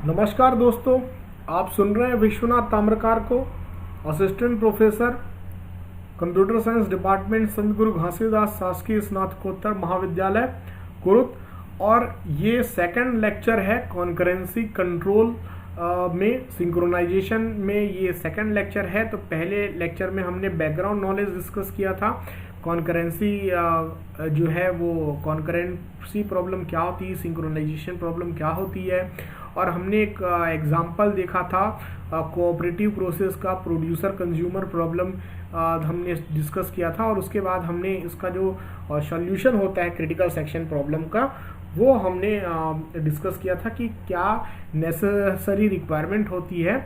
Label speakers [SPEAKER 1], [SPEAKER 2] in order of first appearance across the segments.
[SPEAKER 1] नमस्कार दोस्तों, आप सुन रहे हैं विश्वनाथ ताम्रकार को, assistant professor computer science department संत गुरु घासीदास शासकीय स्नातकोत्तर महाविद्यालय कुरुत। और ये सेकंड लेक्चर है कॉन्करेंसी कंट्रोल में सिंक्रोनाइजेशन में। ये सेकंड लेक्चर है। तो पहले लेक्चर में हमने बैकग्राउंड नॉलेज डिस्कस किया था। कॉन्करेंसी जो है वो कॉन्करेंसी प्रॉब्लम क्या होती है, सिंक्रोनाइजेशन प्रॉब्लम क्या होती है, और हमने एक एग्जाम्पल देखा था कोऑपरेटिव प्रोसेस का, प्रोड्यूसर कंज्यूमर प्रॉब्लम हमने डिस्कस किया था। और उसके बाद हमने इसका जो सॉल्यूशन होता है क्रिटिकल सेक्शन प्रॉब्लम का, वो हमने डिस्कस किया था कि क्या नेसेसरी रिक्वायरमेंट होती है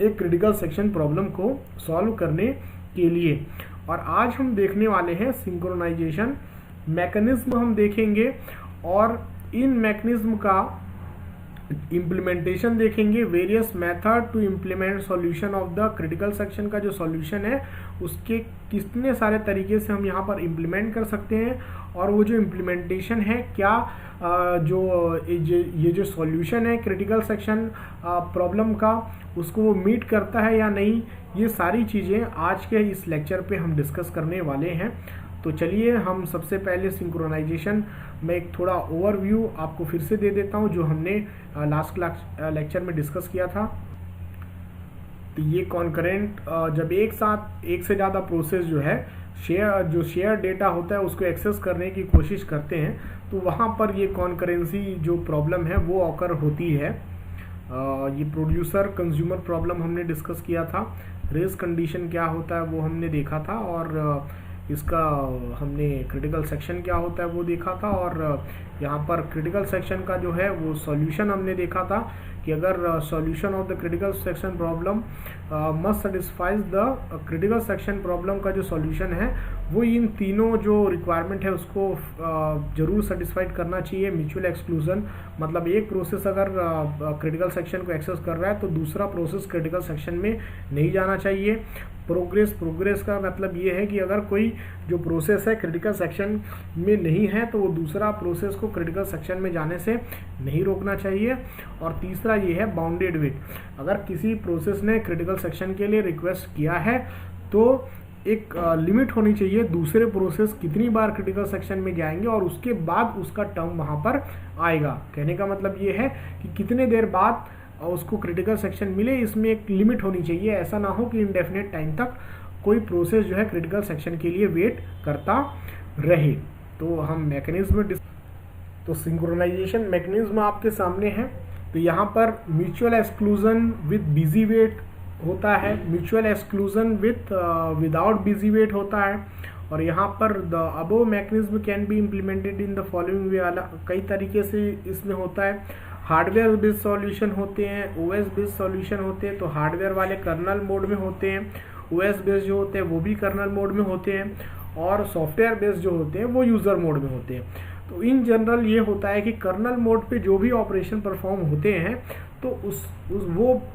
[SPEAKER 1] एक क्रिटिकल सेक्शन प्रॉब्लम को सॉल्व करने के लिए। और आज हम देखने वाले हैं सिंक्रोनाइजेशन मैकेनिज्म हम देखेंगे, और इन मैकेनिज्म का इम्प्लीमेंटेशन देखेंगे। Various method to implement solution of the critical section का जो सॉल्यूशन है उसके कितने सारे तरीके से हम यहाँ पर इम्प्लीमेंट कर सकते हैं, और वो जो इम्प्लीमेंटेशन है क्या ये जो सॉल्यूशन है क्रिटिकल सेक्शन प्रॉब्लम का उसको वो मीट करता है या नहीं। ये सारी चीज़ें आज के इस लेक्चर पे हम डिस्कस करने वाले हैं। तो चलिए हम सबसे पहले सिंक्रोनाइजेशन में एक थोड़ा ओवरव्यू आपको फिर से दे देता हूं जो हमने लास्ट लेक्चर में डिस्कस किया था। तो ये कॉन्करेंट जब एक साथ एक से ज़्यादा प्रोसेस जो है शेयर डेटा होता है उसको एक्सेस करने की कोशिश करते हैं, तो वहाँ पर ये कॉन्करेंसी जो प्रॉब्लम है वो ऑकर होती है। ये प्रोड्यूसर कंज्यूमर प्रॉब्लम हमने डिस्कस किया था। रेस कंडीशन क्या होता है वो हमने देखा था, और इसका हमने क्रिटिकल सेक्शन क्या होता है वो देखा था। और यहाँ पर क्रिटिकल सेक्शन का जो है वो सॉल्यूशन हमने देखा था कि अगर solution of the critical section problem must satisfies the critical section problem का जो सॉल्यूशन है वो इन तीनों जो रिक्वायरमेंट है उसको जरूर सेटिस्फाइड करना चाहिए। म्यूचुअल एक्सक्लूजन मतलब एक प्रोसेस अगर क्रिटिकल सेक्शन को एक्सेस कर रहा है तो दूसरा प्रोसेस क्रिटिकल सेक्शन में नहीं जाना चाहिए। प्रोग्रेस का मतलब ये है कि अगर कोई जो प्रोसेस है क्रिटिकल सेक्शन में नहीं है तो वो दूसरा प्रोसेस को क्रिटिकल सेक्शन में जाने से नहीं रोकना चाहिए। और तीसरा ये है बाउंडेड वेट। अगर किसी प्रोसेस ने क्रिटिकल सेक्शन के लिए रिक्वेस्ट किया है तो एक लिमिट होनी चाहिए दूसरे प्रोसेस कितनी बार क्रिटिकल सेक्शन में जाएंगे और उसके बाद उसका टर्म वहाँ पर आएगा। कहने का मतलब ये है कि कितने देर बाद उसको क्रिटिकल सेक्शन मिले, इसमें एक लिमिट होनी चाहिए। ऐसा ना हो कि इनडेफिनेट टाइम तक कोई प्रोसेस जो है क्रिटिकल सेक्शन के लिए वेट करता रहे। तो हम मैकेनिज्म तो सिंक्रोनाइजेशन मैकेनिज्म आपके सामने है। तो यहाँ पर mutual exclusion with busy wait होता है, mutual exclusion without busy wait होता है। और यहाँ पर the above mechanism can be implemented in the following way. कई तरीके से इसमें होता है। हार्डवेयर बेस्ड सॉल्यूशन होते हैं, ओएस बेस्ड सॉल्यूशन होते हैं। तो हार्डवेयर वाले कर्नल मोड में होते हैं, ओएस बेस्ड जो होते हैं वो भी कर्नल मोड में होते हैं, और सॉफ्टवेयर बेस्ड जो होते हैं वो यूज़र मोड में होते हैं। तो इन जनरल ये होता है कि कर्नल मोड पे जो भी ऑपरेशन परफॉर्म होते हैं तो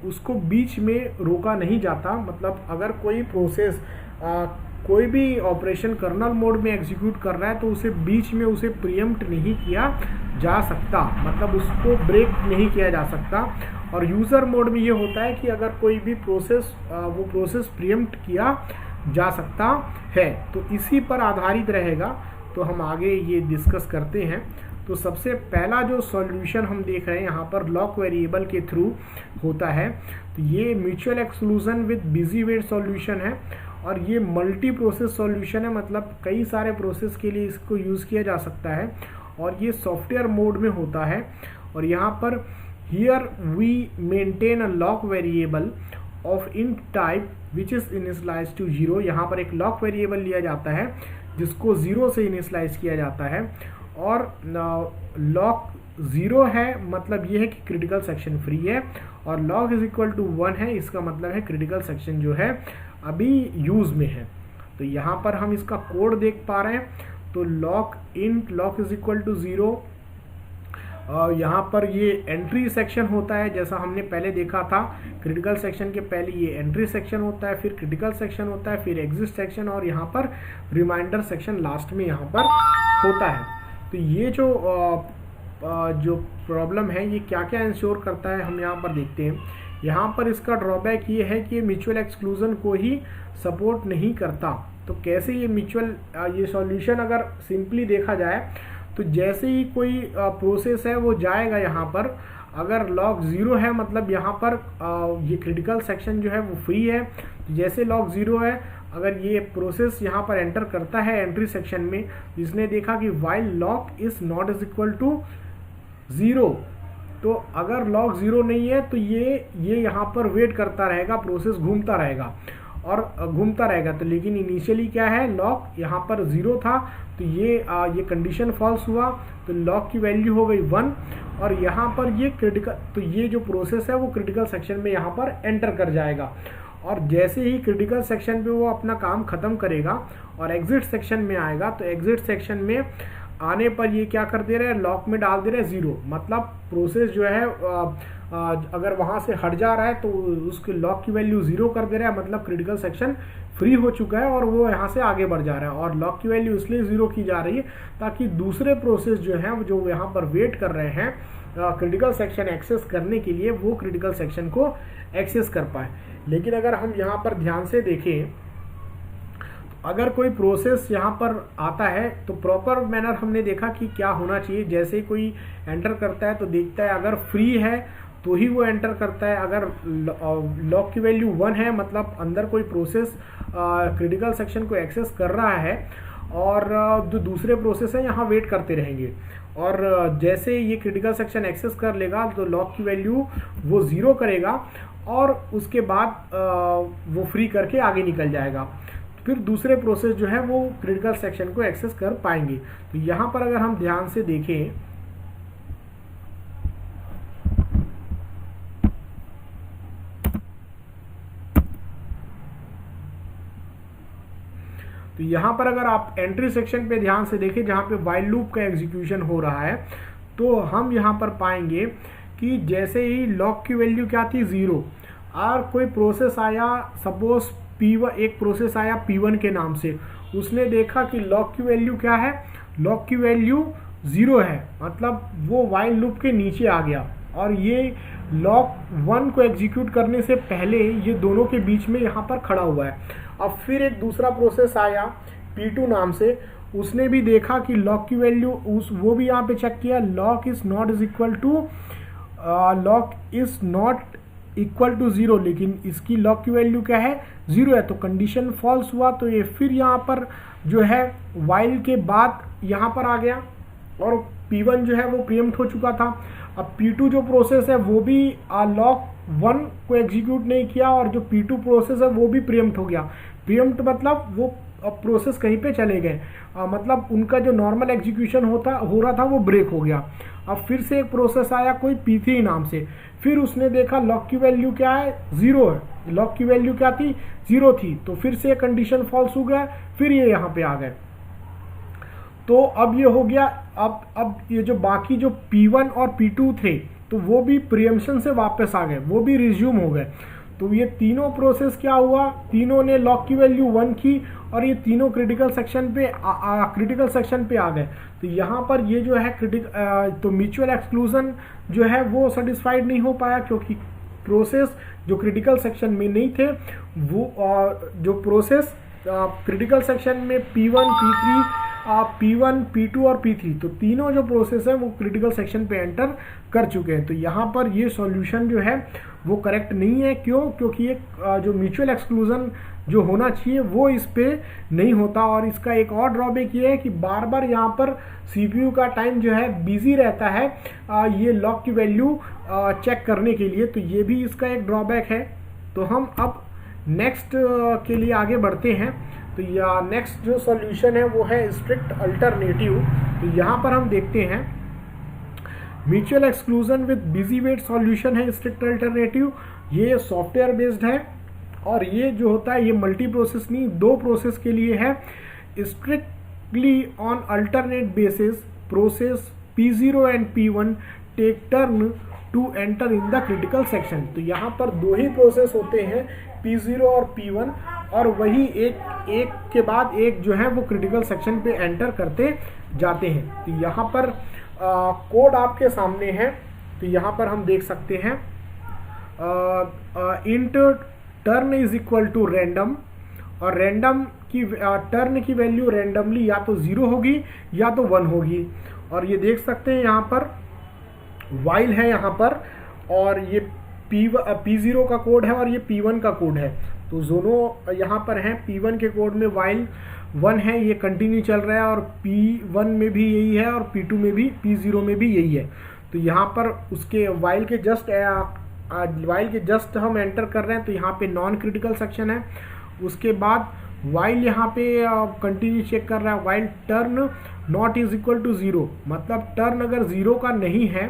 [SPEAKER 1] उसको बीच में रोका नहीं जाता। मतलब अगर कोई प्रोसेस कोई भी ऑपरेशन कर्नल मोड में एग्जीक्यूट कर रहा है तो उसे बीच में उसे प्रीएम्प्ट नहीं किया जा सकता, मतलब उसको ब्रेक नहीं किया जा सकता। और यूज़र मोड में ये होता है कि अगर कोई भी प्रोसेस वो प्रोसेस प्रीएम्प्ट किया जा सकता है। तो इसी पर आधारित रहेगा। तो हम आगे ये डिस्कस करते हैं। तो सबसे पहला जो सॉल्यूशन हम देख रहे हैं यहाँ पर लॉक वेरिएबल के थ्रू होता है। तो ये mutual exclusion with busy wait solution है, और ये मल्टी प्रोसेस सॉल्यूशन है, मतलब कई सारे प्रोसेस के लिए इसको यूज़ किया जा सकता है। और ये सॉफ्टवेयर मोड में होता है। और यहाँ पर here we maintain a lock variable of int type which is initialized to 0। यहाँ पर एक लॉक वेरिएबल लिया जाता है जिसको 0 से इनिशियलाइज किया जाता है। और लॉक 0 है मतलब ये है कि क्रिटिकल सेक्शन फ्री है, और लॉक इज इक्वल टू 1 है, इसका मतलब है क्रिटिकल सेक्शन जो है अभी यूज में है। तो यहाँ पर हम इसका कोड देख पा रहे हैं। तो लॉक इज इक्वल टू 0। यहाँ पर ये एंट्री सेक्शन होता है, जैसा हमने पहले देखा था क्रिटिकल सेक्शन के पहले ये एंट्री सेक्शन होता है, फिर क्रिटिकल सेक्शन होता है, फिर एग्जिट सेक्शन, और यहाँ पर रिमाइंडर सेक्शन लास्ट में यहाँ पर होता है। तो ये जो जो प्रॉब्लम है ये क्या क्या इंश्योर करता है हम यहाँ पर देखते हैं। यहाँ पर इसका ड्रॉबैक ये है कि म्यूचुअल एक्सक्लूजन को ही सपोर्ट नहीं करता। तो कैसे ये ये सॉल्यूशन अगर सिंपली देखा जाए तो जैसे ही कोई प्रोसेस है वो जाएगा यहाँ पर, अगर लॉक 0 है मतलब यहाँ पर ये क्रिटिकल सेक्शन जो है वो फ्री है। जैसे लॉक 0 है, अगर ये प्रोसेस यहाँ पर एंटर करता है एंट्री सेक्शन में, इसने देखा कि while lock is not is equal to 0, तो अगर लॉक 0 नहीं है तो ये यहाँ पर वेट करता रहेगा, प्रोसेस घूमता रहेगा और घूमता रहेगा। तो लेकिन इनिशियली क्या है, लॉक यहाँ पर 0 था, तो ये कंडीशन फॉल्स हुआ, तो लॉक की वैल्यू हो गई 1 और यहाँ पर ये क्रिटिकल, तो ये जो प्रोसेस है वो क्रिटिकल सेक्शन में यहाँ पर एंटर कर जाएगा और जैसे ही क्रिटिकल सेक्शन पे वो अपना काम खत्म करेगा और एग्जिट सेक्शन में आएगा, तो एग्जिट सेक्शन में आने पर ये क्या कर दे रहे हैं, लॉक में डाल दे रहे हैं 0, मतलब प्रोसेस जो है अगर वहाँ से हट जा रहा है तो उसके लॉक की वैल्यू 0 कर दे रहा है, मतलब क्रिटिकल सेक्शन फ्री हो चुका है और वो यहाँ से आगे बढ़ जा रहा है। और लॉक की वैल्यू इसलिए 0 की जा रही है ताकि दूसरे प्रोसेस जो हैं जो यहाँ पर वेट कर रहे हैं क्रिटिकल सेक्शन एक्सेस करने के लिए, वो क्रिटिकल सेक्शन को एक्सेस कर पाए। लेकिन अगर हम यहाँ पर ध्यान से देखें, अगर कोई प्रोसेस यहाँ पर आता है तो प्रॉपर मैनर हमने देखा कि क्या होना चाहिए। जैसे ही कोई एंटर करता है तो देखता है अगर फ्री है तो ही वो एंटर करता है, अगर लॉक की वैल्यू 1 है मतलब अंदर कोई प्रोसेस क्रिटिकल सेक्शन को एक्सेस कर रहा है और जो दूसरे प्रोसेस है यहाँ वेट करते रहेंगे और जैसे ये क्रिटिकल सेक्शन एक्सेस कर लेगा तो लॉक की वैल्यू वो 0 करेगा और उसके बाद वो फ्री करके आगे निकल जाएगा। फिर दूसरे प्रोसेस जो है वो क्रिटिकल सेक्शन को एक्सेस कर पाएंगे। तो यहाँ पर अगर हम ध्यान से देखें तो यहाँ पर अगर आप एंट्री सेक्शन पे ध्यान से देखें जहाँ पे वाइल लूप का एग्जीक्यूशन हो रहा है, तो हम यहाँ पर पाएंगे कि जैसे ही लॉक की वैल्यू क्या थी 0 और कोई प्रोसेस आया, सपोज P1, एक प्रोसेस आया P1 के नाम से, उसने देखा कि लॉक की वैल्यू क्या है, लॉक की वैल्यू 0 है, मतलब वो वाइल लूप के नीचे आ गया और ये लॉक 1 को एग्जीक्यूट करने से पहले ये दोनों के बीच में यहाँ पर खड़ा हुआ है। अब फिर एक दूसरा प्रोसेस आया P2 नाम से, उसने भी देखा कि लॉक की वैल्यू वो भी यहाँ पे चेक किया, lock is not equal to 0, लेकिन इसकी लॉक की वैल्यू क्या है 0 है, तो कंडीशन फॉल्स हुआ। तो ये फिर यहाँ पर जो है वाइल के बाद यहाँ पर आ गया और P1 जो है वो प्रीएम्प्ट हो चुका था। अब P2 जो प्रोसेस है वो भी लॉक 1 को एग्जीक्यूट नहीं किया और जो P2 प्रोसेस है वो भी प्रीएम्प्ट हो गया। प्रीएम्प्ट मतलब वो प्रोसेस कहीं पे चले गए, मतलब उनका जो नॉर्मल एग्जीक्यूशन हो रहा था वो ब्रेक हो गया। अब फिर से एक प्रोसेस आया कोई P3 नाम से, फिर उसने देखा लॉक की वैल्यू क्या है 0 है, लॉक की वैल्यू क्या थी 0 थी, तो फिर से कंडीशन फॉल्स हो गया, फिर ये यहाँ पे आ गए। तो अब ये हो गया, अब ये जो बाकी जो P1 और P2 थे तो वो भी प्रीएम्पशन से वापस आ गए, वो भी रिज्यूम हो गए। तो ये तीनों प्रोसेस क्या हुआ, तीनों ने लॉक की वैल्यू 1 की और ये तीनों क्रिटिकल सेक्शन पे आ गए। तो यहाँ पर ये जो है तो म्यूचुअल एक्सक्लूजन जो है वो सेटिस्फाइड नहीं हो पाया, क्योंकि प्रोसेस जो क्रिटिकल सेक्शन में नहीं थे वो जो प्रोसेस क्रिटिकल सेक्शन में P1, P2 और P3, तो तीनों जो प्रोसेस है वो क्रिटिकल सेक्शन पे एंटर कर चुके हैं। तो यहाँ पर ये सॉल्यूशन जो है वो करेक्ट नहीं है। क्यों? क्योंकि एक जो म्यूचुअल एक्सक्लूजन जो होना चाहिए वो इस पे नहीं होता। और इसका एक और ड्रॉबैक ये है कि बार बार यहाँ पर CPU का टाइम जो है बिजी रहता है ये लॉक की वैल्यू चेक करने के लिए, तो ये भी इसका एक ड्रॉबैक है। तो हम अब नेक्स्ट के लिए आगे बढ़ते हैं। तो या नेक्स्ट जो सॉल्यूशन है वो है स्ट्रिक्ट अल्टरनेटिव। तो यहाँ पर हम देखते हैं mutual exclusion with busy wait solution है स्ट्रिक्ट अल्टरनेटिव। ये सॉफ्टवेयर बेस्ड है और ये जो होता है ये मल्टी प्रोसेस नहीं, 2 प्रोसेस के लिए है। Strictly on alternate basis process P0 and P1 take turn to enter in the critical section. तो यहाँ पर 2 ही प्रोसेस होते हैं, P0 और P1, और वही एक के बाद एक जो है वो क्रिटिकल सेक्शन पे एंटर करते जाते हैं। तो यहाँ पर कोड आपके सामने है। तो यहाँ पर हम देख सकते हैं int turn is equal to random, और रैंडम की टर्न की वैल्यू रैंडमली या तो 0 होगी या तो 1 होगी। और ये देख सकते हैं यहाँ पर वाइल है यहाँ पर, और ये P0 का कोड है और ये P1 का कोड है। तो दोनों यहाँ पर हैं। P1 के कोड में वाइल 1 है, ये कंटिन्यू चल रहा है, और P1 में भी यही है, और P2 में भी, P0 में भी यही है। तो यहाँ पर उसके वाइल के जस्ट हम एंटर कर रहे हैं, तो यहाँ पे नॉन क्रिटिकल सेक्शन है। उसके बाद वाइल यहाँ पे कंटिन्यू चेक कर रहा है, while turn not is equal to 0, मतलब टर्न अगर 0 का नहीं है,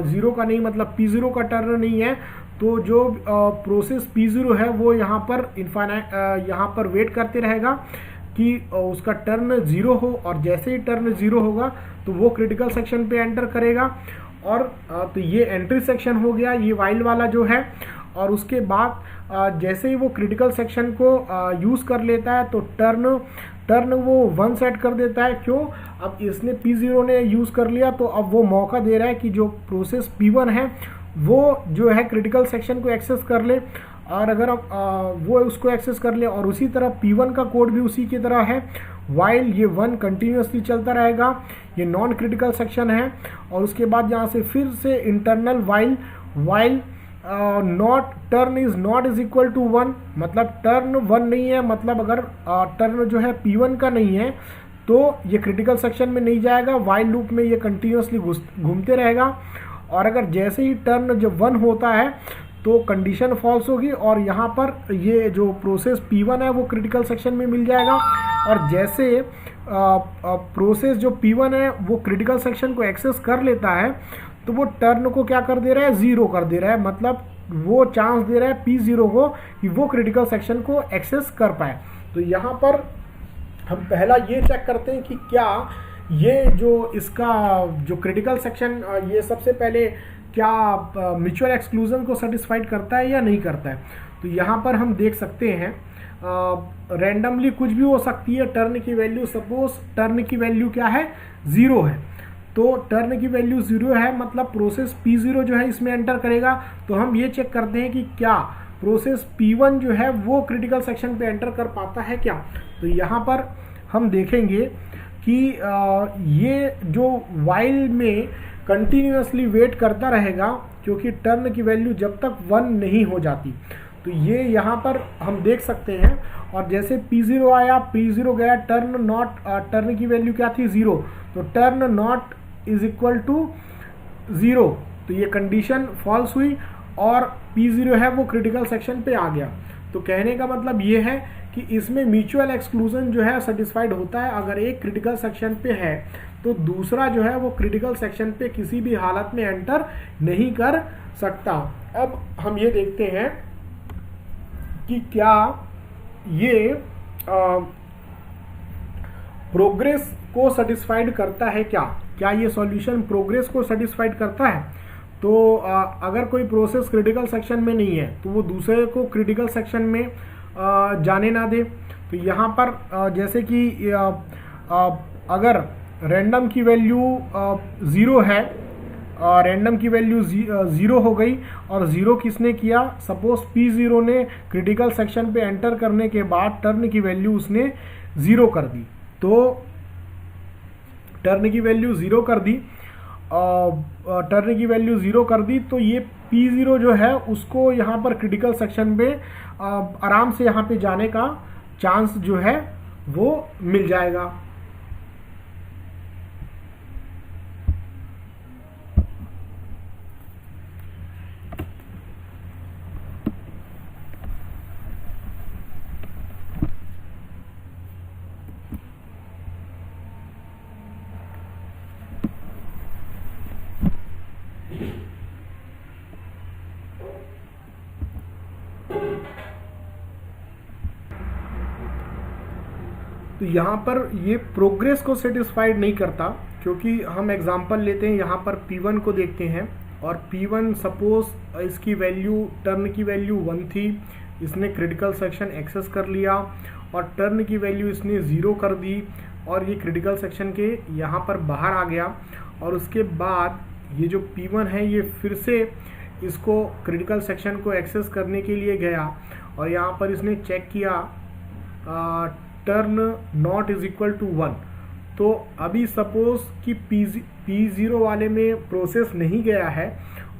[SPEAKER 1] 0 का नहीं मतलब P0 का टर्न नहीं है, तो जो प्रोसेस P0 है वो यहाँ पर यहाँ पर वेट करते रहेगा कि उसका टर्न 0 हो, और जैसे ही टर्न 0 होगा तो वो क्रिटिकल सेक्शन पे एंटर करेगा। और तो ये एंट्री सेक्शन हो गया, ये वाइल वाला जो है। और उसके बाद जैसे ही वो क्रिटिकल सेक्शन को यूज़ कर लेता है तो टर्न वो 1 सेट कर देता है। क्यों? अब इसने P0 ने यूज़ कर लिया, तो अब वो मौका दे रहा है कि जो प्रोसेस P1 है वो जो है क्रिटिकल सेक्शन को एक्सेस कर ले, और अगर वो उसको एक्सेस कर ले। और उसी तरह P1 का कोड भी उसी की तरह है, वाइल ये 1 कंटिन्यूसली चलता रहेगा, ये नॉन क्रिटिकल सेक्शन है। और उसके बाद यहाँ से फिर से internal while not turn is not is equal to 1, मतलब टर्न 1 नहीं है, मतलब अगर टर्न जो है P1 का नहीं है तो ये क्रिटिकल सेक्शन में नहीं जाएगा, वाइल लूप में ये कंटिन्यूसली घूमते रहेगा। और अगर जैसे ही टर्न जब 1 होता है तो कंडीशन फॉल्स होगी, और यहाँ पर ये जो प्रोसेस P1 है वो क्रिटिकल सेक्शन में मिल जाएगा। और जैसे प्रोसेस जो P1 है वो क्रिटिकल सेक्शन को एक्सेस कर लेता है, तो वो टर्न को क्या कर दे रहा है, 0 कर दे रहा है, मतलब वो चांस दे रहा है P0 को कि वो क्रिटिकल सेक्शन को एक्सेस कर पाए। तो यहाँ पर हम पहला ये चेक करते हैं कि क्या ये जो इसका जो क्रिटिकल सेक्शन ये सबसे पहले क्या म्यूचुअल एक्सक्लूजन को सेटिस्फाइड करता है या नहीं करता है। तो यहाँ पर हम देख सकते हैं रैंडमली कुछ भी हो सकती है टर्न की वैल्यू। सपोज टर्न की वैल्यू क्या है, 0 है, तो टर्न की वैल्यू 0 है, मतलब प्रोसेस P0 जो है इसमें एंटर करेगा। तो हम ये चेक करते हैं कि क्या प्रोसेस P1 जो है वो क्रिटिकल सेक्शन पे एंटर कर पाता है क्या। तो यहाँ पर हम देखेंगे कि ये जो वाइल में कंटिन्यूसली वेट करता रहेगा, क्योंकि टर्न की वैल्यू जब तक 1 नहीं हो जाती। तो ये यहाँ पर हम देख सकते हैं। और जैसे P0 आया, P0 गया, टर्न की वैल्यू क्या थी, 0, तो turn not is equal to 0, तो ये कंडीशन फॉल्स हुई और P0 है वो क्रिटिकल सेक्शन पे आ गया। तो कहने का मतलब ये है कि इसमें म्यूचुअल एक्सक्लूजन जो है सेटिस्फाइड होता है। अगर एक क्रिटिकल सेक्शन पे है तो दूसरा जो है वो क्रिटिकल सेक्शन पे किसी भी हालत में एंटर नहीं कर सकता। अब हम ये देखते हैं कि क्या ये प्रोग्रेस को सेटिस्फाइड करता है, क्या ये सॉल्यूशन प्रोग्रेस को सेटिस्फाइड करता है। तो अगर कोई प्रोसेस क्रिटिकल सेक्शन में नहीं है तो वो दूसरे को क्रिटिकल सेक्शन में जाने ना दे। तो यहाँ पर जैसे कि अगर रैंडम की वैल्यू 0 है, रैंडम की वैल्यू 0 हो गई, और 0 किसने किया, सपोज P0 ने क्रिटिकल सेक्शन पे एंटर करने के बाद टर्न की वैल्यू उसने 0 कर दी। तो टर्न की वैल्यू 0 कर दी, टर्न की वैल्यू 0 कर दी, तो ये P0 जो है उसको यहाँ पर क्रिटिकल सेक्शन पे आराम से यहाँ पे जाने का चांस जो है वो मिल जाएगा। तो यहाँ पर ये प्रोग्रेस को सेटिस्फाइड नहीं करता, क्योंकि हम एग्जांपल लेते हैं, यहाँ पर P1 को देखते हैं, और P1 सपोज इसकी वैल्यू टर्न की वैल्यू 1 थी, इसने क्रिटिकल सेक्शन एक्सेस कर लिया, और टर्न की वैल्यू इसने 0 कर दी, और ये क्रिटिकल सेक्शन के यहाँ पर बाहर आ गया। और उसके बाद ये जो P1 है ये फिर से इसको क्रिटिकल सेक्शन को एक्सेस करने के लिए गया और यहाँ पर इसने चेक किया turn not is equal to 1। तो अभी सपोज कि P0 वाले में प्रोसेस नहीं गया है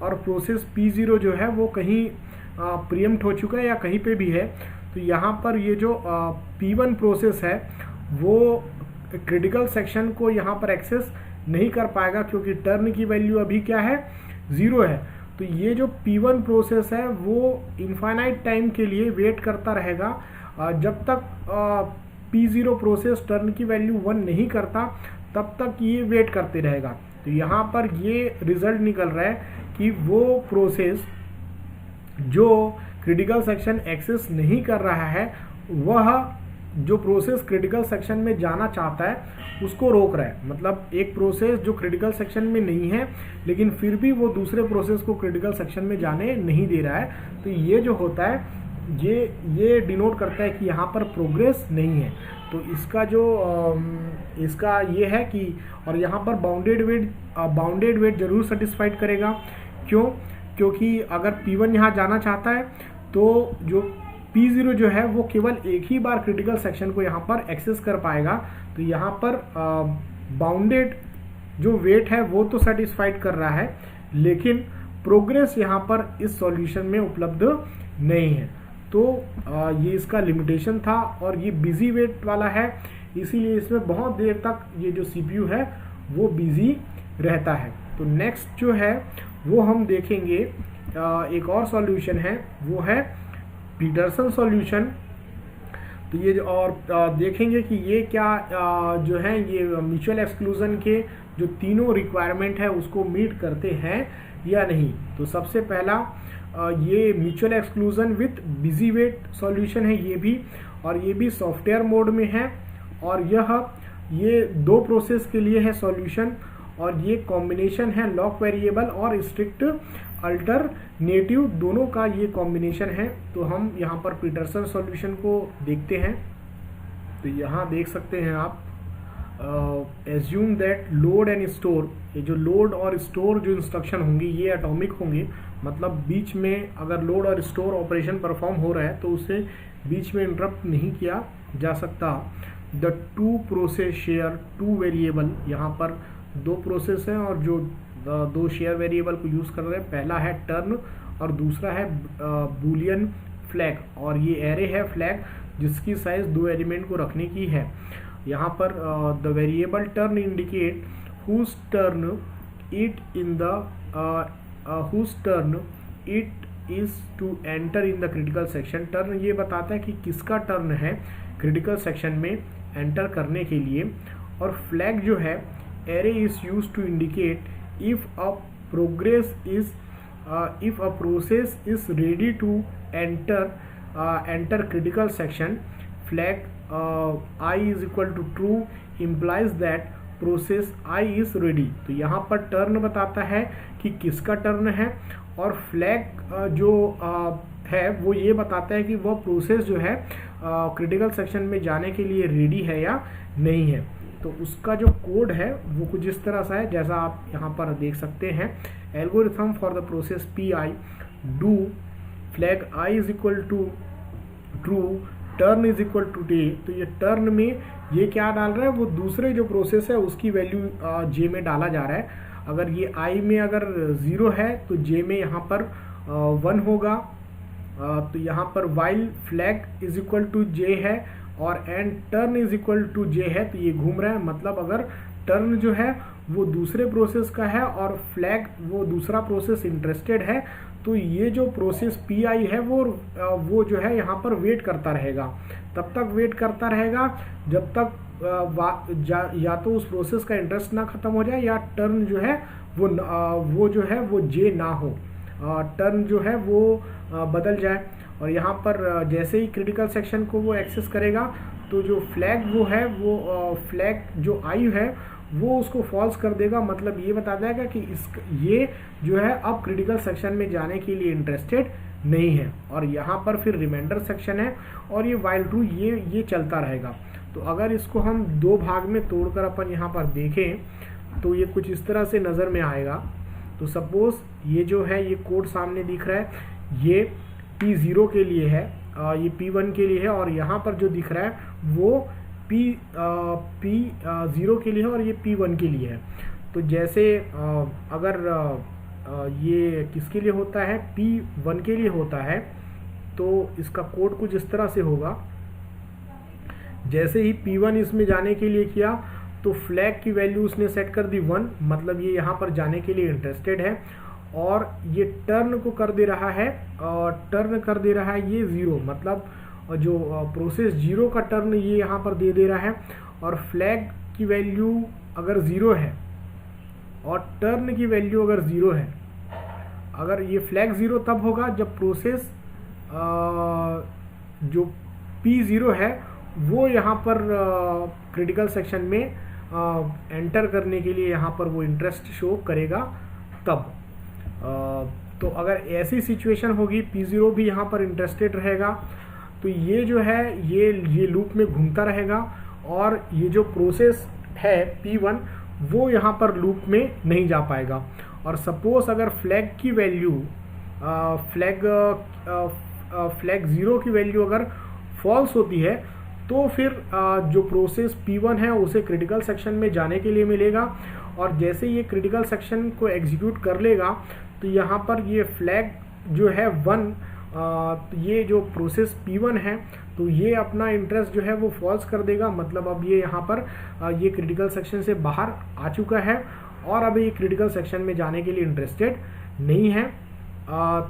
[SPEAKER 1] और प्रोसेस P0 जो है वो कहीं प्रीएम्प्ट हो चुका है या कहीं पे भी है, तो यहाँ पर ये जो P1 प्रोसेस है वो क्रिटिकल सेक्शन को यहाँ पर एक्सेस नहीं कर पाएगा क्योंकि टर्न की वैल्यू अभी क्या है, 0 है। तो ये जो P1 प्रोसेस है वो इनफाइनाइट टाइम के लिए वेट करता रहेगा जब तक P0 प्रोसेस टर्न की वैल्यू 1 नहीं करता तब तक ये वेट करते रहेगा। तो यहाँ पर ये रिजल्ट निकल रहा है कि वो प्रोसेस जो क्रिटिकल सेक्शन एक्सेस नहीं कर रहा है वह जो प्रोसेस क्रिटिकल सेक्शन में जाना चाहता है उसको रोक रहा है। मतलब एक प्रोसेस जो क्रिटिकल सेक्शन में नहीं है लेकिन फिर भी वो दूसरे प्रोसेस को क्रिटिकल सेक्शन में जाने नहीं दे रहा है। तो ये जो होता है ये डिनोट करता है कि यहाँ पर प्रोग्रेस नहीं है। तो इसका जो इसका ये है कि और यहाँ पर बाउंडेड वेट जरूर सेटिस्फाइड करेगा। क्यों? क्योंकि अगर P1 यहाँ जाना चाहता है तो जो P0 जो है वो केवल एक ही बार क्रिटिकल सेक्शन को यहाँ पर एक्सेस कर पाएगा। तो यहाँ पर बाउंडेड जो वेट है वो तो सेटिस्फाइड कर रहा है लेकिन प्रोग्रेस यहाँ पर इस सॉल्यूशन में उपलब्ध नहीं है। तो ये इसका लिमिटेशन था और ये बिजी वेट वाला है, इसीलिए इसमें बहुत देर तक ये जो CPU है वो बिजी रहता है। तो नेक्स्ट जो है वो हम देखेंगे एक और सॉल्यूशन है, वो है पीटरसन सॉल्यूशन। तो ये और देखेंगे कि ये क्या जो है ये म्यूचुअल एक्सक्लूजन के जो तीनों रिक्वायरमेंट है उसको मीट करते हैं या नहीं। तो सबसे पहला ये mutual exclusion with busy wait solution है ये भी, और ये भी सॉफ्टवेयर मोड में है और ये 2 प्रोसेस के लिए है सॉल्यूशन और ये कॉम्बिनेशन है लॉक वेरिएबल और स्ट्रिक्ट अल्टरनेटिव दोनों का ये कॉम्बिनेशन है। तो हम यहाँ पर पीटरसन सॉल्यूशन को देखते हैं। तो यहाँ देख सकते हैं आप assume that load and store, ये जो लोड और स्टोर जो इंस्ट्रक्शन होंगी ये एटॉमिक होंगे। मतलब बीच में अगर लोड और स्टोर ऑपरेशन परफॉर्म हो रहा है तो उसे बीच में इंटरप्ट नहीं किया जा सकता। द 2 प्रोसेस शेयर 2 वेरिएबल, यहाँ पर 2 प्रोसेस हैं और जो 2 शेयर वेरिएबल को यूज़ कर रहे हैं, पहला है टर्न और दूसरा है बूलियन फ्लैग, और ये एरे है फ्लैग जिसकी साइज 2 एलिमेंट को रखने की है। यहाँ पर the variable turn indicate whose turn it is to enter in the critical section। Turn ये बताता है कि किसका टर्न है क्रिटिकल सेक्शन में एंटर करने के लिए। और फ्लैग जो है array is use to indicate if a process is ready to enter critical section. Flag I is equal to true implies that process I is ready। तो यहाँ पर टर्न बताता है कि किसका टर्न है और फ्लैग जो है वो ये बताता है कि वह प्रोसेस जो है क्रिटिकल सेक्शन में जाने के लिए रेडी है या नहीं है। तो उसका जो कोड है वो कुछ इस तरह सा है जैसा आप यहाँ पर देख सकते हैं। Algorithm for the process PI do flag I is equal to true turn is equal to j। तो ये टर्न में ये क्या डाल रहा है, वो दूसरे जो प्रोसेस है उसकी वैल्यू j में डाला जा रहा है। अगर ये I में अगर 0 है तो j में यहाँ पर 1 होगा। तो यहाँ पर while flag is equal to j है और and turn is equal to j है, तो ये घूम रहा है। मतलब अगर टर्न जो है वो दूसरे प्रोसेस का है और फ्लैग वो दूसरा प्रोसेस इंटरेस्टेड है, तो ये जो प्रोसेस PI है वो जो है यहाँ पर वेट करता रहेगा। तब तक वेट करता रहेगा जब तक या तो उस प्रोसेस का इंटरेस्ट ना खत्म हो जाए या टर्न जो है वो जो है वो J ना हो, टर्न जो है वो बदल जाए। और यहाँ पर जैसे ही क्रिटिकल सेक्शन को वो एक्सेस करेगा तो जो फ्लैग वो है वो फ्लैग जो I है वो उसको फॉल्स कर देगा। मतलब ये बता देगा कि ये जो है अब क्रिटिकल सेक्शन में जाने के लिए इंटरेस्टेड नहीं है। और यहाँ पर फिर रिमाइंडर सेक्शन है और ये वाइल ट्रू ये चलता रहेगा। तो अगर इसको हम 2 भाग में तोड़कर अपन यहाँ पर देखें तो ये कुछ इस तरह से नज़र में आएगा। तो सपोज़ ये जो है ये कोड सामने दिख रहा है, ये P0 के लिए है, ये P1 के लिए है, और यहाँ पर जो दिख रहा है वो P0 के लिए है और ये P1 के लिए है। तो जैसे अगर ये किसके लिए होता है, P1 के लिए होता है, तो इसका कोड कुछ इस तरह से होगा। जैसे ही P1 इसमें जाने के लिए किया तो फ्लैग की वैल्यू उसने सेट कर दी 1, मतलब ये यहाँ पर जाने के लिए इंटरेस्टेड है, और ये टर्न को कर दे रहा है, टर्न कर दे रहा है ये 0, मतलब जो प्रोसेस 0 का टर्न ये यहाँ पर दे रहा है। और फ्लैग की वैल्यू अगर 0 है और टर्न की वैल्यू अगर 0 है, अगर ये फ्लैग 0 तब होगा जब प्रोसेस जो P0 है वो यहाँ पर क्रिटिकल सेक्शन में एंटर करने के लिए यहाँ पर वो इंटरेस्ट शो करेगा तब। तो अगर ऐसी सिचुएशन होगी, P0 भी यहाँ पर इंटरेस्टेड रहेगा, तो ये जो है ये लूप में घूमता रहेगा, और ये जो प्रोसेस है P1 वो यहाँ पर लूप में नहीं जा पाएगा। और सपोज अगर फ्लैग की वैल्यू फ्लैग 0 की वैल्यू अगर फॉल्स होती है तो फिर जो प्रोसेस P1 है उसे क्रिटिकल सेक्शन में जाने के लिए मिलेगा, और जैसे ये क्रिटिकल सेक्शन को एग्जीक्यूट कर लेगा तो यहाँ पर ये फ्लैग जो है 1, ये जो प्रोसेस P1 है तो ये अपना इंटरेस्ट जो है वो फॉल्स कर देगा, मतलब अब ये यहाँ पर ये क्रिटिकल सेक्शन से बाहर आ चुका है और अब ये क्रिटिकल सेक्शन में जाने के लिए इंटरेस्टेड नहीं है।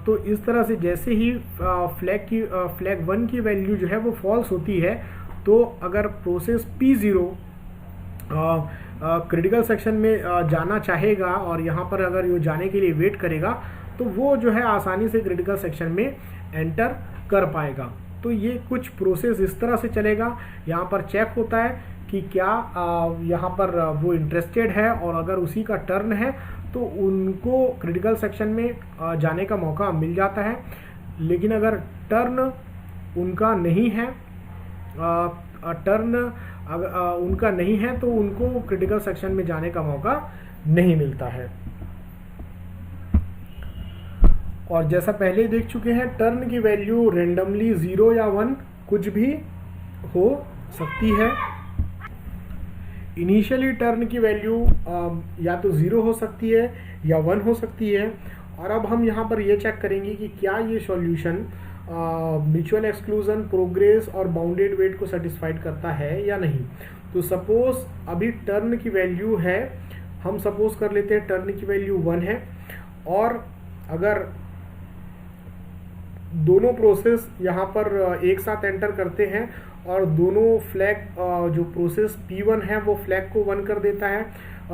[SPEAKER 1] तो इस तरह से जैसे ही फ्लैग 1 की वैल्यू जो है वो फॉल्स होती है, तो अगर प्रोसेस P0 क्रिटिकल सेक्शन में जाना चाहेगा और यहाँ पर अगर ये जाने के लिए वेट करेगा तो वो जो है आसानी से क्रिटिकल सेक्शन में एंटर कर पाएगा। तो ये कुछ प्रोसेस इस तरह से चलेगा। यहाँ पर चेक होता है कि क्या यहाँ पर वो इंटरेस्टेड है, और अगर उसी का टर्न है तो उनको क्रिटिकल सेक्शन में जाने का मौका मिल जाता है। लेकिन अगर टर्न उनका नहीं है, उनका नहीं है तो उनको क्रिटिकल सेक्शन में जाने का मौका नहीं मिलता है। और जैसा पहले देख चुके हैं, टर्न की वैल्यू रेंडमली 0 या 1 कुछ भी हो सकती है। इनिशियली टर्न की वैल्यू या तो 0 हो सकती है या 1 हो सकती है। और अब हम यहाँ पर ये चेक करेंगे कि क्या ये सॉल्यूशन म्यूचुअल एक्सक्लूजन, प्रोग्रेस और बाउंडेड वेट को सेटिस्फाइड करता है या नहीं। तो सपोज अभी टर्न की वैल्यू है, हम सपोज कर लेते हैं टर्न की वैल्यू 1 है, और अगर दोनों प्रोसेस यहाँ पर एक साथ एंटर करते हैं और दोनों फ्लैग जो प्रोसेस P1 है वो फ्लैग को 1 कर देता है,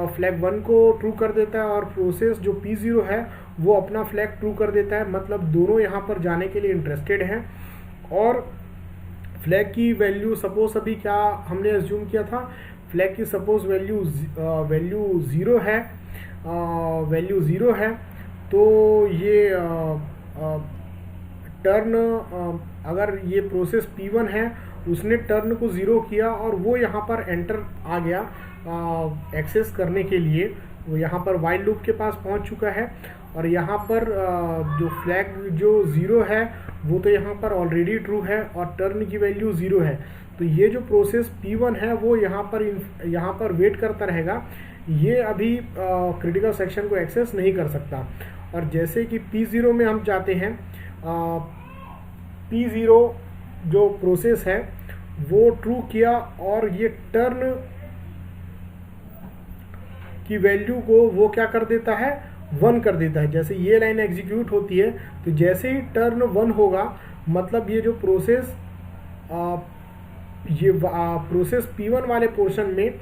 [SPEAKER 1] फ्लैग 1 को ट्रू कर देता है, और प्रोसेस जो P0 है वो अपना फ्लैग ट्रू कर देता है, मतलब दोनों यहाँ पर जाने के लिए इंटरेस्टेड हैं। और फ्लैग की वैल्यू सपोज अभी क्या हमने एज्यूम किया था, फ्लैग की सपोज वैल्यू 0 है, वैल्यू 0 है, तो ये टर्न अगर ये प्रोसेस P1 है उसने टर्न को 0 किया और वो यहाँ पर एंटर आ गया एक्सेस करने के लिए, वो यहाँ पर वाइल लूप के पास पहुँच चुका है, और यहाँ पर जो फ्लैग जो 0 है वो तो यहाँ पर ऑलरेडी ट्रू है और टर्न की वैल्यू 0 है। तो ये जो प्रोसेस P1 है वो यहाँ पर वेट करता रहेगा, ये अभी क्रिटिकल सेक्शन को एक्सेस नहीं कर सकता। और जैसे कि P0 में हम जाते हैं, P0 जो प्रोसेस है वो ट्रू किया और ये टर्न की वैल्यू को वो क्या कर देता है, 1 कर देता है। जैसे ये लाइन एग्जीक्यूट होती है तो जैसे ही टर्न 1 होगा, मतलब ये जो प्रोसेस प्रोसेस P1 वाले पोर्शन में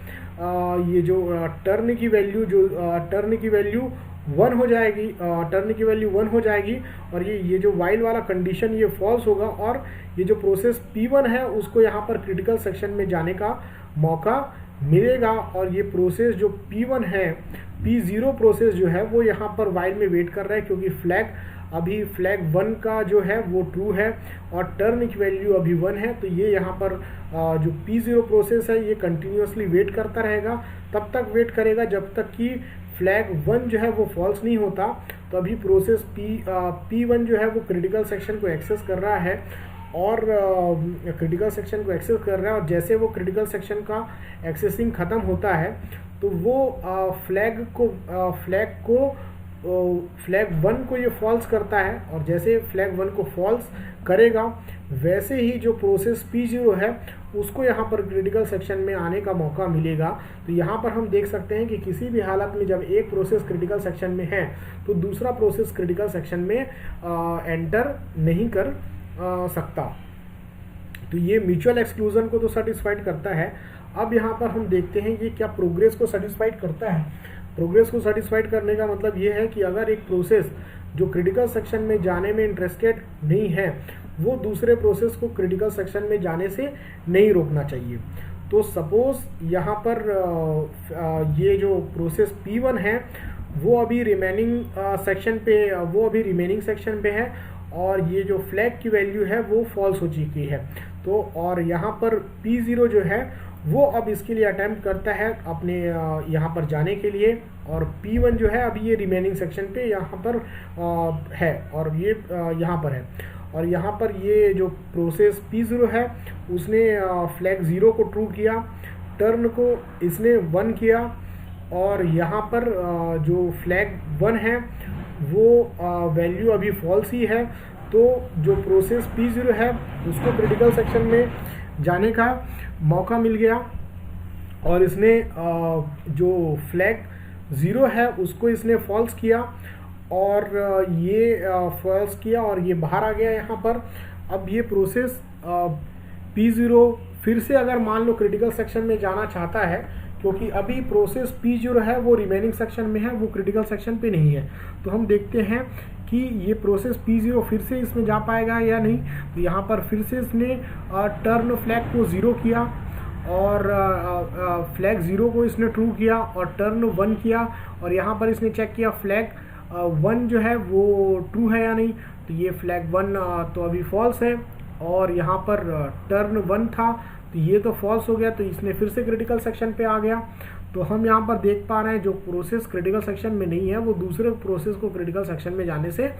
[SPEAKER 1] ये जो टर्न की वैल्यू 1 हो जाएगी, टर्न की वैल्यू 1 हो जाएगी, और ये जो वाइल वाला कंडीशन ये फॉल्स होगा, और ये जो प्रोसेस P1 है उसको यहाँ पर क्रिटिकल सेक्शन में जाने का मौका मिलेगा और ये प्रोसेस जो P1 है, P0 प्रोसेस जो है वो यहाँ पर वाइल में वेट कर रहा है, क्योंकि अभी फ्लैग 1 का जो है वो ट्रू है और टर्न की वैल्यू अभी 1 है। तो ये यहाँ पर जो P0 प्रोसेस है ये कंटिन्यूसली वेट करता रहेगा, तब तक वेट करेगा जब तक कि फ्लैग 1 जो है वो फॉल्स नहीं होता। तो अभी प्रोसेस P1 जो है वो क्रिटिकल सेक्शन को एक्सेस कर रहा है और जैसे वो क्रिटिकल सेक्शन का एक्सेसिंग ख़त्म होता है तो वो फ्लैग 1 को ये फॉल्स करता है, और जैसे फ्लैग 1 को फॉल्स करेगा वैसे ही जो प्रोसेस P0 है उसको यहाँ पर क्रिटिकल सेक्शन में आने का मौका मिलेगा। तो यहाँ पर हम देख सकते हैं कि किसी भी हालत में जब एक प्रोसेस क्रिटिकल सेक्शन में है तो दूसरा प्रोसेस क्रिटिकल सेक्शन में एंटर नहीं कर सकता। तो ये म्यूचुअल एक्सक्लूजन को तो सेटिस्फाइड करता है। अब यहाँ पर हम देखते हैं ये क्या प्रोग्रेस को सेटिस्फाइड करता है। प्रोग्रेस को सेटिस्फाइड करने का मतलब ये है कि अगर एक प्रोसेस जो क्रिटिकल सेक्शन में जाने में इंटरेस्टेड नहीं है वो दूसरे प्रोसेस को क्रिटिकल सेक्शन में जाने से नहीं रोकना चाहिए। तो सपोज यहाँ पर ये जो प्रोसेस P1 है वो अभी रिमेनिंग सेक्शन पे है और ये जो फ्लैग की वैल्यू है वो फॉल्स हो चुकी है। तो और यहाँ पर P0 जो है वो अब इसके लिए अटेम्प्ट करता है अपने यहाँ पर जाने के लिए, और P1 जो है अभी ये रिमेनिंग सेक्शन पे यहाँ पर है और ये यहाँ पर है। और यहाँ पर ये जो प्रोसेस P0 है उसने फ्लैग 0 को ट्रू किया, टर्न को इसने 1 किया, और यहाँ पर जो फ्लैग 1 है वो वैल्यू अभी फॉल्स ही है। तो जो प्रोसेस P0 है उसको क्रिटिकल सेक्शन में जाने का मौका मिल गया और इसने जो फ्लैग 0 है उसको इसने फॉल्स किया और ये फॉल्स किया और ये बाहर आ गया यहाँ पर। अब ये प्रोसेस P0 फिर से अगर मान लो क्रिटिकल सेक्शन में जाना चाहता है, क्योंकि अभी प्रोसेस P0 है वो रिमेनिंग सेक्शन में है, वो क्रिटिकल सेक्शन पे नहीं है। तो हम देखते हैं कि ये प्रोसेस P0 फिर से इसमें जा पाएगा या नहीं। तो यहाँ पर फिर से इसने टर्न फ्लैग को 0 किया और फ्लैग 0 को इसने ट्रू किया और टर्न 1 किया, और यहाँ पर इसने चेक किया फ्लैग 1 जो है वो ट्रू है या नहीं। तो ये फ्लैग 1 तो अभी फॉल्स है और यहाँ पर टर्न 1 था तो ये तो फॉल्स हो गया, तो इसने फिर से क्रिटिकल सेक्शन पे आ गया। तो हम यहाँ पर देख पा रहे हैं जो प्रोसेस क्रिटिकल सेक्शन में नहीं है वो दूसरे प्रोसेस को क्रिटिकल सेक्शन में जाने से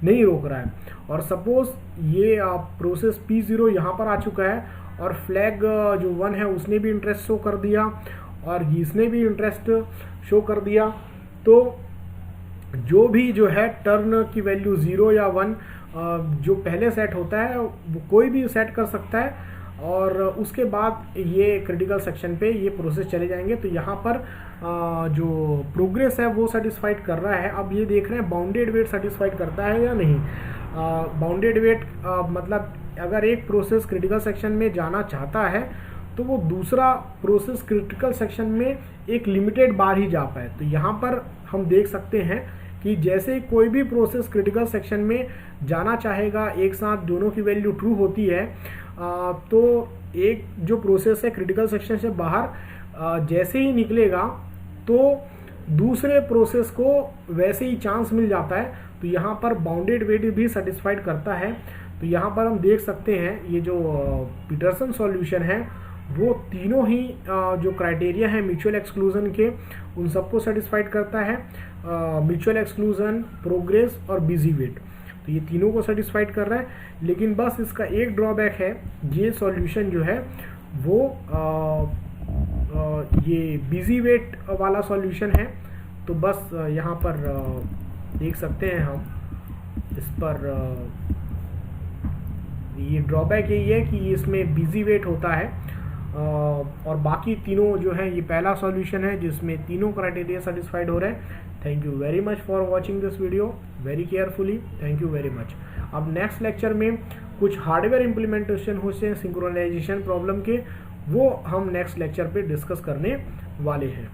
[SPEAKER 1] नहीं रोक रहा है। और सपोज ये प्रोसेस P0 यहाँ पर आ चुका है और फ्लैग जो 1 है उसने भी इंटरेस्ट शो कर दिया और इसने भी इंटरेस्ट शो कर दिया। तो जो भी जो है टर्न की वैल्यू 0 या 1 जो पहले सेट होता है वो कोई भी सेट कर सकता है, और उसके बाद ये क्रिटिकल सेक्शन पे ये प्रोसेस चले जाएंगे। तो यहाँ पर जो प्रोग्रेस है वो सेटिस्फाइड कर रहा है। अब ये देख रहे हैं बाउंडेड वेट सेटिस्फाइड करता है या नहीं। बाउंडेड वेट मतलब अगर एक प्रोसेस क्रिटिकल सेक्शन में जाना चाहता है तो वो दूसरा प्रोसेस क्रिटिकल सेक्शन में एक लिमिटेड बार ही जा पाए। तो यहाँ पर हम देख सकते हैं कि जैसे कोई भी प्रोसेस क्रिटिकल सेक्शन में जाना चाहेगा, एक साथ दोनों की वैल्यू ट्रू होती है, तो एक जो प्रोसेस है क्रिटिकल सेक्शन से बाहर जैसे ही निकलेगा तो दूसरे प्रोसेस को वैसे ही चांस मिल जाता है। तो यहाँ पर बाउंडेड वेट भी सेटिस्फाइड करता है। तो यहाँ पर हम देख सकते हैं ये जो पीटरसन सॉल्यूशन है वो तीनों ही जो क्राइटेरिया है म्यूचुअल एक्सक्लूजन के उन सबको सेटिस्फाइड करता है। म्यूचुअल एक्सक्लूजन, प्रोग्रेस और बिजी वेट, तो ये तीनों को सेटिस्फाइड कर रहा है। लेकिन बस इसका एक ड्रॉबैक है, ये सॉल्यूशन जो है वो ये बिजी वेट वाला सॉल्यूशन है। तो बस यहाँ पर देख सकते हैं हम इस पर ये ड्रॉबैक यही है कि इसमें बिजी वेट होता है, और बाकी तीनों जो है ये पहला सॉल्यूशन है जिसमें तीनों क्राइटेरिया सेटिस्फाइड हो रहे हैं। Thank you very much for watching this video very carefully. Thank you very much. अब नेक्स्ट लेक्चर में कुछ हार्डवेयर इम्प्लीमेंटेशन होते हैं सिंक्रोनाइजेशन प्रॉब्लम के, वो हम नेक्स्ट लेक्चर पे डिस्कस करने वाले हैं।